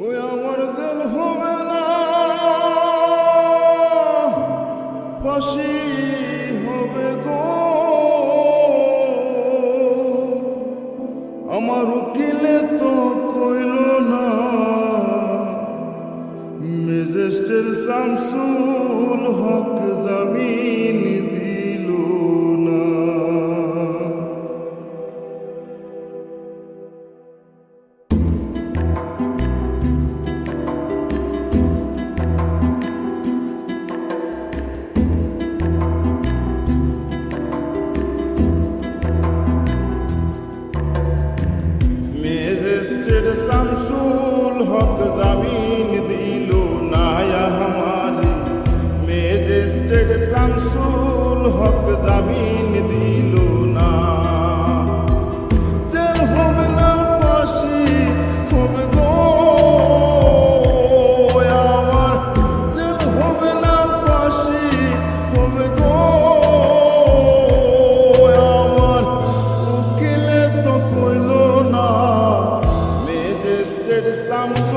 ওই আমার জেল হবে না, ফাঁসি হবে গো। আমার উকিলে তো কইল না, ম্যাজিস্ট্রেট শামসুল হক জামিন দিল না। ম্যাজিস্ট্রেট শামসুল হক জামিন দিল না हमारे, ম্যাজিস্ট্রেট শামসুল হক জামিন দিল না। জেল হবে না, ফাঁসি হবে গো আমার, জেল হবে না, ফাঁসি হবে গো আমার। উকিলে তো কইল না, ম্যাজিস্ট্রেট শামসুল